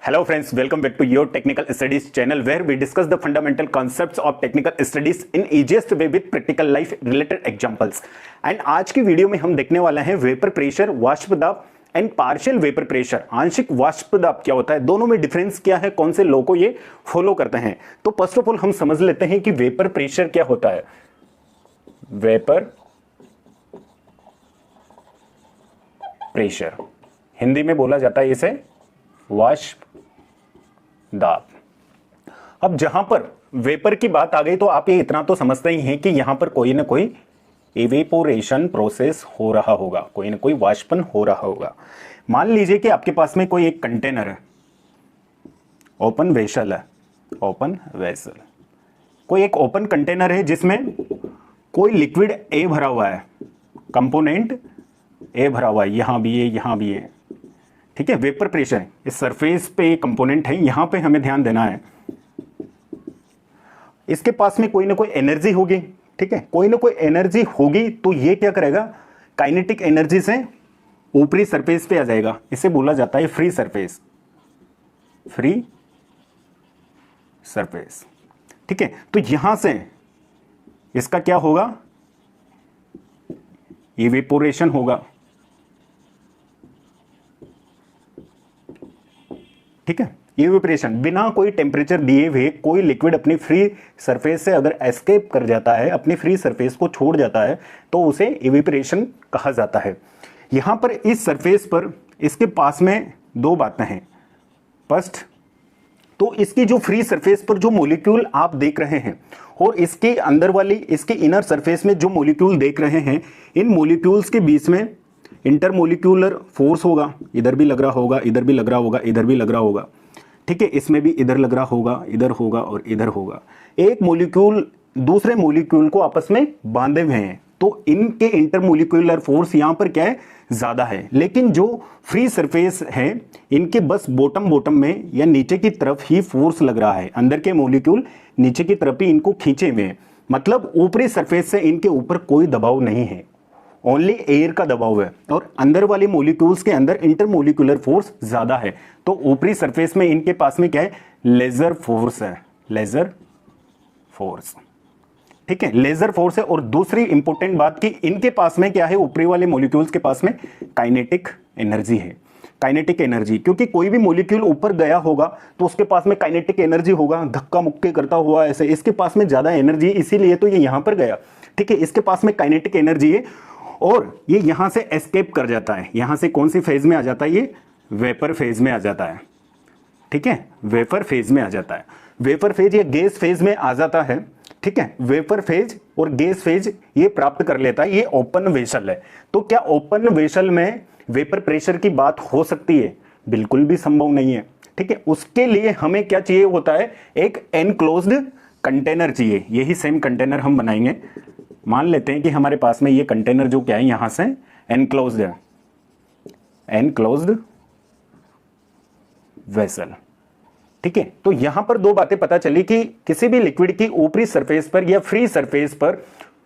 Hello friends, welcome back to your technical studies channel where we discuss the fundamental concepts of technical studies in easiest way with practical life related examples. And आज की video में हम देखने वाले हैं vapour pressure, वाष्प दाब and partial vapour pressure, आंशिक वाष्प दाब क्या होता है, दोनों में डिफरेंस क्या है, कौन से लॉ को ये फॉलो करते हैं। तो फर्स्ट ऑफ ऑल हम समझ लेते हैं कि वेपर प्रेशर क्या होता है। वेपर प्रेशर हिंदी में बोला जाता है इसे वाष्प दाब। अब जहां पर वेपर की बात आ गई तो आप ये इतना तो समझते ही हैं कि यहां पर कोई ना कोई इवेपोरेशन प्रोसेस हो रहा होगा, कोई ना कोई वाष्पन हो रहा होगा। मान लीजिए कि आपके पास में कोई एक कंटेनर है, ओपन वेसल है, ओपन वेसल, कोई एक ओपन कंटेनर है जिसमें कोई लिक्विड ए भरा हुआ है, कंपोनेंट ए भरा हुआ है, यहां भी है, यहां भी है। ठीक है, वेपर प्रेशर इस सरफेस पे कंपोनेंट है, यहां पे हमें ध्यान देना है। इसके पास में कोई ना कोई एनर्जी होगी, ठीक है, कोई ना कोई एनर्जी होगी तो ये क्या करेगा, काइनेटिक एनर्जी से ऊपरी सरफेस पे आ जाएगा। इसे बोला जाता है फ्री सरफेस, फ्री सरफेस। ठीक है, तो यहां से इसका क्या होगा, इवेपोरेशन होगा। ठीक है, इवेपोरेशन बिना कोई टेम्परेचर दिए हुए कोई लिक्विड अपनी फ्री सरफेस से अगर एस्केप कर जाता है, अपनी फ्री सरफेस को छोड़ जाता है तो उसे इवेपोरेशन कहा जाता है। यहां पर इस सरफेस पर इसके पास में दो बातें हैं। फर्स्ट तो इसकी जो फ्री सरफेस पर जो मॉलिक्यूल आप देख रहे हैं और इसके अंदर वाली इसके इनर सरफेस में जो मॉलिक्यूल देख रहे हैं, इन मॉलिक्यूल्स के बीच में इंटरमोलिक्यूलर फोर्स होगा, इधर भी लग रहा होगा, इधर भी लग रहा होगा, इधर भी लग रहा होगा। ठीक है, इसमें भी इधर लग रहा होगा, इधर होगा और इधर होगा। एक मॉलिक्यूल दूसरे मॉलिक्यूल को आपस में बांधे हुए हैं तो इनके इंटरमोलिक्यूलर फोर्स यहां पर क्या है, ज्यादा है। लेकिन जो फ्री सरफेस है इनके बस बॉटम में या नीचे की तरफ ही फोर्स लग रहा है, अंदर के मॉलिक्यूल नीचे की तरफ ही इनको खींचे हुए हैं। मतलब ऊपरी सरफेस से इनके ऊपर कोई दबाव नहीं है, ओनली एयर का दबाव है, और अंदर वाले मॉलिक्यूल्स के अंदर इंटरमोलिक्यूलर फोर्स ज्यादा है। तो ऊपरी सरफेस में इनके पास में क्या है, लेजर फोर्स है, लेजर फोर्स। ठीक है, लेजर फोर्स है। और दूसरी इंपॉर्टेंट बात कि इनके पास में क्या है, ऊपरी वाले मॉलिक्यूल्स के पास में काइनेटिक एनर्जी है, काइनेटिक एनर्जी। क्योंकि कोई भी मॉलिक्यूल ऊपर गया होगा तो उसके पास में काइनेटिक एनर्जी होगा, धक्का मुक्के करता हुआ ऐसे, इसके पास में ज्यादा एनर्जी, इसीलिए तो ये यहां पर गया। ठीक है, इसके पास में काइनेटिक एनर्जी है और ये यहां से एस्केप कर जाता है। यहां से कौन सी फेज में आ जाता है, ये वेपर फेज में आ जाता है। ठीक है, वेपर फेज में आ जाता है, वेपर फेज या गैस फेज में आ जाता है। ठीक है, वेपर फेज और गैस फेज ये प्राप्त कर लेता है। ये ओपन वेसल है। तो क्या ओपन वेसल में वेपर प्रेशर की बात हो सकती है? बिल्कुल भी संभव नहीं है। ठीक है, उसके लिए हमें क्या चाहिए होता है, एक एनक्लोज्ड कंटेनर चाहिए। यही सेम कंटेनर हम बनाएंगे। मान लेते हैं कि हमारे पास में ये कंटेनर जो क्या है, यहां से एनक्लोज्ड है, एनक्लोज्ड वेसल। ठीक है, तो यहां पर दो बातें पता चली कि किसी भी लिक्विड की ऊपरी सरफेस पर या फ्री सरफेस पर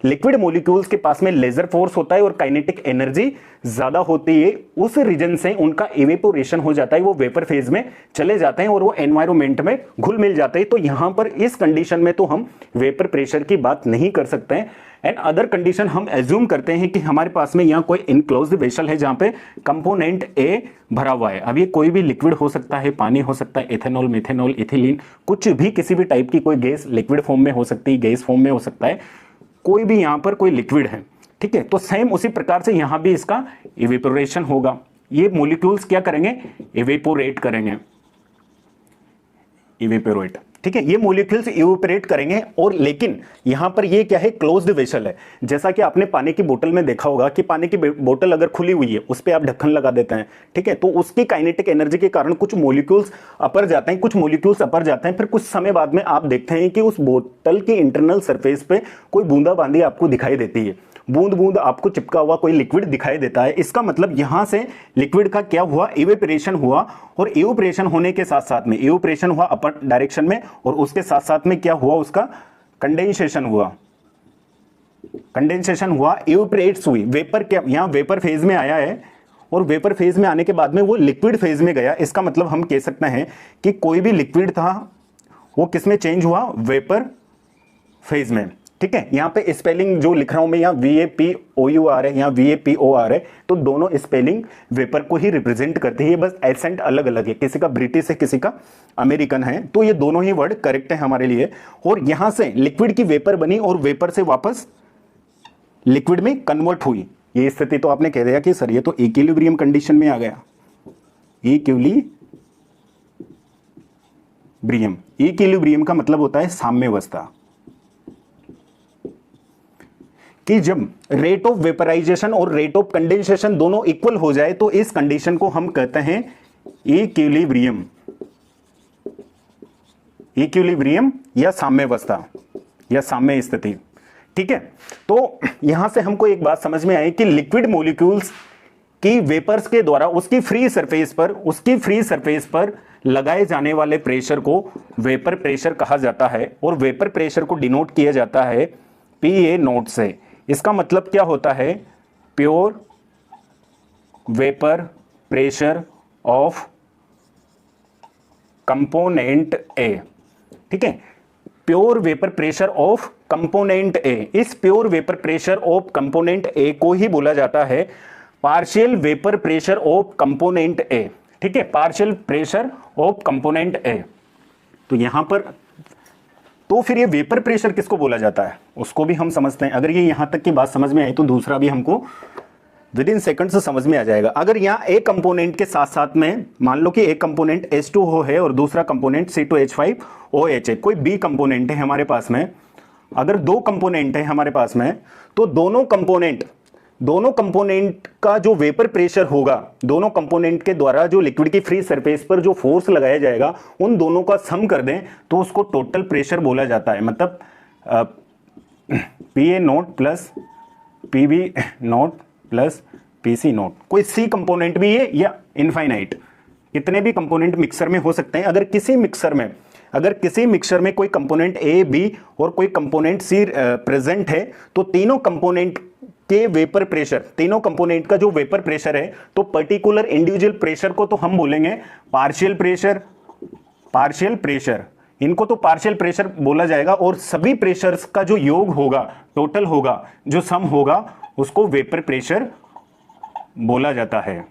लिक्विड मॉलिक्यूल्स के पास में लेजर फोर्स होता है और काइनेटिक एनर्जी ज्यादा होती है। उस रीजन से उनका इवेपोरेशन हो जाता है, वो वेपर फेज में चले जाते हैं और वो एनवायरमेंट में घुल मिल जाते हैं। तो यहां पर इस कंडीशन में तो हम वेपर प्रेशर की बात नहीं कर सकते हैं। एंड अदर कंडीशन हम एज्यूम करते हैं कि हमारे पास में यहाँ कोई इनक्लोज्ड वेसल है जहां पे कंपोनेंट ए भरा हुआ है। अब ये कोई भी लिक्विड हो सकता है, पानी हो सकता है, इथेनॉल, मिथेनॉल, इथिलीन, कुछ भी, किसी भी टाइप की कोई गैस लिक्विड फॉर्म में हो सकती है, गैस फॉर्म में हो सकता है, कोई भी यहाँ पर कोई लिक्विड है। ठीक है, तो सेम उसी प्रकार से यहां भी इसका इवेपोरेशन होगा। ये मॉलिक्यूल्स क्या करेंगे, इवेपोरेट करेंगे, इवेपोरेट। ठीक है, ये मॉलिक्यूल्स इवेपोरेट करेंगे। और लेकिन यहां पर ये क्या है, क्लोज्ड वेसल है। जैसा कि आपने पानी की बोतल में देखा होगा कि पानी की बोतल अगर खुली हुई है, उस पर आप ढक्कन लगा देते हैं। ठीक है, तो उसकी काइनेटिक एनर्जी के कारण कुछ मॉलिक्यूल्स अपर जाते हैं, कुछ मॉलिक्यूल्स अपर जाते हैं। फिर कुछ समय बाद में आप देखते हैं कि उस बोतल की इंटरनल सरफेस पे कोई बूंदाबांदी आपको दिखाई देती है, बूंद बूंद आपको चिपका हुआ कोई लिक्विड दिखाई देता है। इसका मतलब यहां से लिक्विड का क्या हुआ, इवेपोरेशन हुआ। और इवेपोरेशन होने के साथ साथ में इवेपोरेशन हुआ अपर डायरेक्शन में, और उसके साथ साथ में क्या हुआ, उसका कंडेंसेशन हुआ, कंडेंसेशन हुआ, इवेपोरेट्स हुई। वेपर क्या, यहां वेपर फेज में आया है और वेपर फेज में आने के बाद में वो लिक्विड फेज में गया। इसका मतलब हम कह सकते हैं कि कोई भी लिक्विड था वो किस में चेंज हुआ, वेपर फेज में। ठीक है, यहाँ पे स्पेलिंग जो लिख रहा हूं मैं, यहाँ VAPOUR है, यहाँ VAPOR है, तो दोनों स्पेलिंग वेपर को ही रिप्रेजेंट करती है, बस एसेंट अलग अलग है, किसी का ब्रिटिश है किसी का अमेरिकन है, तो ये दोनों ही वर्ड करेक्ट है हमारे लिए। और यहां से लिक्विड की वेपर बनी और वेपर से वापस लिक्विड में कन्वर्ट हुई। ये स्थिति तो आपने कह दिया कि सर ये तो इक्विलिब्रियम कंडीशन में आ गया। इक्विलिब्रियम का मतलब होता है साम्यावस्था, कि जब रेट ऑफ वेपराइजेशन और रेट ऑफ कंडेंसेशन दोनों इक्वल हो जाए तो इस कंडीशन को हम कहते हैं इक्विलिब्रियम, इक्विलिब्रियम या साम्यावस्था या साम्य स्थिति। ठीक है, तो यहां से हमको एक बात समझ में आई कि लिक्विड मॉलिक्यूल्स की वेपर्स के द्वारा उसकी फ्री सरफेस पर लगाए जाने वाले प्रेशर को वेपर प्रेशर कहा जाता है, और वेपर प्रेशर को डिनोट किया जाता है PA नोट से। इसका मतलब क्या होता है, pure vapour pressure of component A। ठीक है, pure vapour pressure of component A। इस pure vapour pressure of component A को ही बोला जाता है partial vapour pressure of component A। ठीक है, partial pressure of component A। तो यहां पर तो फिर ये वेपर प्रेशर किसको बोला जाता है उसको भी हम समझते हैं। अगर ये यहां तक की बात समझ में आई तो दूसरा भी हमको विद इन सेकंड्स समझ में आ जाएगा। अगर यहाँ एक कंपोनेंट के साथ साथ में मान लो कि एक कंपोनेंट H2O है और दूसरा कंपोनेंट C2H5OH है, कोई B कंपोनेंट है हमारे पास में, अगर दो कंपोनेंट है हमारे पास में, तो दोनों कंपोनेंट का जो वेपर प्रेशर होगा, दोनों कंपोनेंट के द्वारा जो लिक्विड की फ्री सरफेस पर जो फोर्स लगाया जाएगा उन दोनों का सम कर दें तो उसको टोटल प्रेशर बोला जाता है। मतलब PA note plus PB note plus PC note. कोई C कंपोनेंट भी है या इनफाइनाइट, कितने भी कंपोनेंट मिक्सर में हो सकते हैं। अगर किसी मिक्सर में कोई कंपोनेंट A, B और कोई कंपोनेंट C प्रेजेंट है तो तीनों कंपोनेंट के वेपर प्रेशर, तीनों कंपोनेंट का जो वेपर प्रेशर है, तो पर्टिकुलर इंडिविजुअल प्रेशर को तो हम बोलेंगे पार्शियल प्रेशर, इनको तो पार्शियल प्रेशर बोला जाएगा, और सभी प्रेशर्स का जो योग होगा, टोटल होगा, जो सम होगा, उसको वेपर प्रेशर बोला जाता है।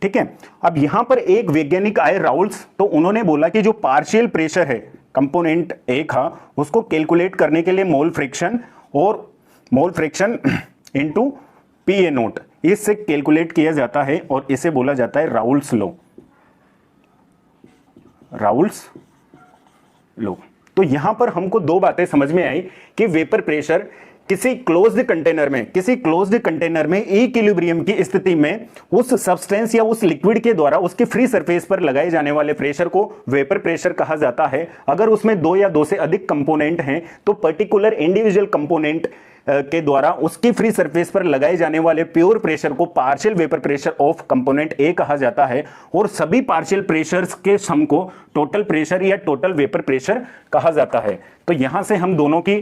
ठीक है, अब यहां पर एक वैज्ञानिक आए राउल्स, तो उन्होंने बोला कि जो पार्शियल प्रेशर है कंपोनेंट A का, उसको कैलकुलेट करने के लिए mole fraction into PA note, इससे कैलकुलेट किया जाता है और इसे बोला जाता है राउल्स लॉ। तो यहां पर हमको दो बातें समझ में आई कि वेपर प्रेशर किसी क्लोज्ड कंटेनर में इक्विलिब्रियम की स्थिति में उस सब्सटेंस या उस लिक्विड के द्वारा उसकी फ्री सरफेस पर लगाए जाने वाले प्रेशर को वेपर प्रेशर कहा जाता है। अगर उसमें दो या दो से अधिक कंपोनेंट हैं तो पर्टिकुलर इंडिविजुअल कंपोनेंट के द्वारा उसकी फ्री सरफेस पर लगाए जाने वाले प्योर प्रेशर को partial vapour pressure of component A कहा जाता है, और सभी पार्शियल प्रेशर्स के सम को टोटल प्रेशर या टोटल वेपर प्रेशर कहा जाता है। तो यहां से हम दोनों की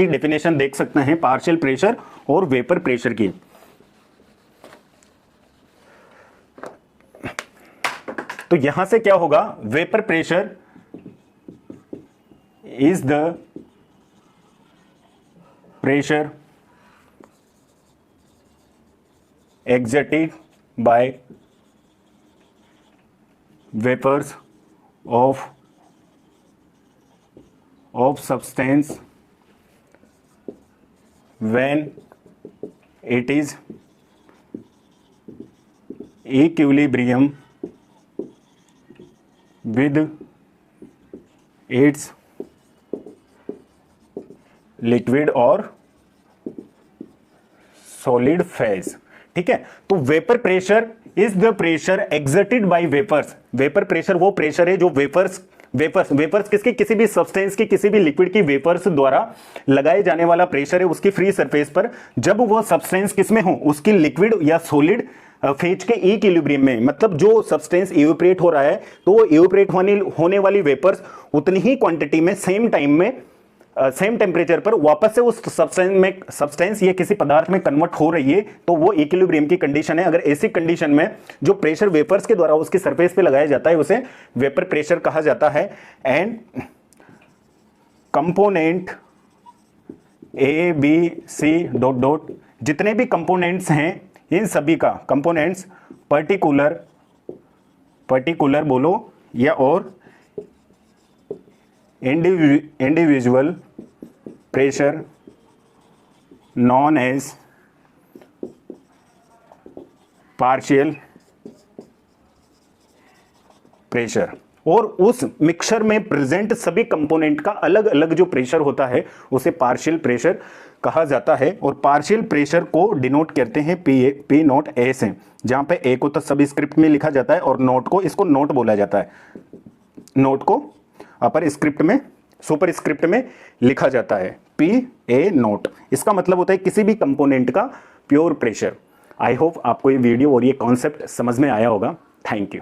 डेफिनेशन देख सकते हैं, पार्शियल प्रेशर और वेपर प्रेशर की। तो यहां से क्या होगा, vapour pressure is the pressure exerted by vapors of substance when it is equilibrium with its liquid और सॉलिड फेज। ठीक है, तो vapour pressure is the pressure exerted by vapours. Vapour pressure वो प्रेशर है जो वेपर्स किसकी, किसी भी सब्सटेंस की, किसी भी लिक्विड की वेपर्स द्वारा लगाए जाने वाला प्रेशर है उसकी फ्री सरफेस पर, जब वो सब्सटेंस किसमें हो, उसकी लिक्विड या सॉलिड फेज के इक्विलिब्रियम में। मतलब जो सब्सटेंस इवेपोरेट हो रहा है तो वो इवेपोरेट होने वाली वेपर्स उतनी ही क्वांटिटी में सेम टाइम में सेम टेम्परेचर पर वापस से उस सब्सटेंस या किसी पदार्थ में कन्वर्ट हो रही है तो वो इक्विलिब्रियम की कंडीशन है। अगर ऐसी कंडीशन में जो प्रेशर वेपर्स के द्वारा उसकी सरफेस पे लगाया जाता है उसे वेपर प्रेशर कहा जाता है। And component A B C dot dot, जितने भी कंपोनेंट्स हैं इन सभी का कंपोनेंट्स पर्टिकुलर बोलो या और individual pressure known as partial pressure, और उस मिक्सचर में प्रेजेंट सभी कंपोनेंट का अलग अलग जो प्रेशर होता है उसे पार्शियल प्रेशर कहा जाता है। और पार्शियल प्रेशर को डिनोट करते हैं पी नोट ए से, जहां पे ए को तो सब स्क्रिप्ट में लिखा जाता है और नोट को, इसको नोट बोला जाता है, नोट को अपर स्क्रिप्ट में सुपर स्क्रिप्ट में लिखा जाता है पी ए नोट। इसका मतलब होता है किसी भी कंपोनेंट का प्योर प्रेशर। आई होप आपको ये वीडियो और ये कॉन्सेप्ट समझ में आया होगा। Thank you.